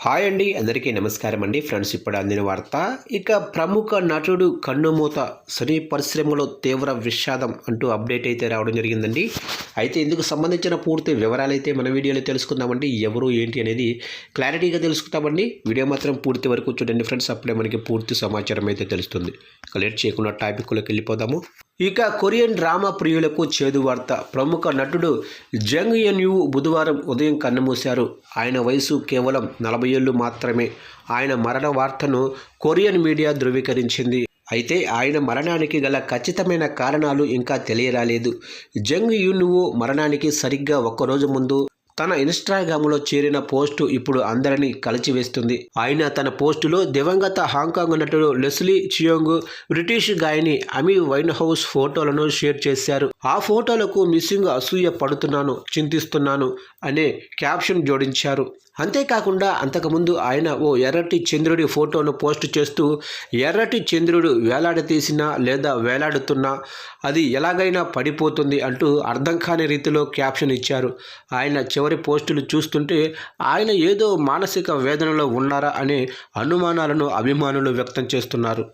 Hi అండి, అందరికీ నమస్కారం అండి. ఫ్రెండ్స్, ఇప్పుడు అందిన వార్త. ఇక ప్రముఖ నటుడు కన్నుమూత, సినీ పరిశ్రమలో తీవ్ర విషాదం అంటూ అప్డేట్ అయితే రావడం జరిగిందండి. అయితే ఇందుకు సంబంధించిన పూర్తి వివరాలు అయితే మన వీడియోలో తెలుసుకుందామండి. ఎవరు ఏంటి అనేది క్లారిటీగా తెలుసుకుందామండి. వీడియో మాత్రం పూర్తి వరకు చూడండి ఫ్రెండ్స్, అప్పుడే మనకి పూర్తి సమాచారం అయితే తెలుస్తుంది. ఇక లేట్ చేయకుండా టాపిక్లోకి వెళ్ళిపోదాము. ఇక కొరియన్ డ్రామా ప్రియులకు చేదు వార్త. ప్రముఖ నటుడు జంగ్ యన్యూ బుధవారం ఉదయం కన్నుమూశారు. ఆయన వయసు కేవలం 40 ఏళ్లు మాత్రమే. ఆయన మరణ వార్తను కొరియన్ మీడియా ధృవీకరించింది. అయితే ఆయన మరణానికి గల ఖచ్చితమైన కారణాలు ఇంకా తెలియరాలేదు. జంగ్ యున్యూ మరణానికి సరిగ్గా ఒక్కరోజు ముందు తన ఇన్స్టాగ్రామ్లో చేరిన పోస్టు ఇప్పుడు అందరినీ కలిచివేస్తుంది. ఆయన తన పోస్టులో దివంగత హాంకాంగ్ నటుడు లెస్లీ చియోంగ్, బ్రిటిష్ గాయని అమీ వైన్హౌస్ ఫోటోలను షేర్ చేశారు. ఆ ఫోటోలకు మిస్సింగ్ అసూయ పడుతున్నాను, చింతిస్తున్నాను అనే క్యాప్షన్ జోడించారు. అంతేకాకుండా అంతకుముందు ఆయన ఓ ఎర్రటి చంద్రుడి ఫోటోను పోస్ట్ చేస్తూ, ఎర్రటి చంద్రుడు వేలాడతీసినా లేదా వేలాడుతున్నా అది ఎలాగైనా పడిపోతుంది అంటూ అర్థం కాని రీతిలో క్యాప్షన్ ఇచ్చారు. ఆయన చివరి పోస్టులు చూస్తుంటే ఆయన ఏదో మానసిక వేదనలో ఉన్నారా అనే అనుమానాలను అభిమానులు వ్యక్తం చేస్తున్నారు.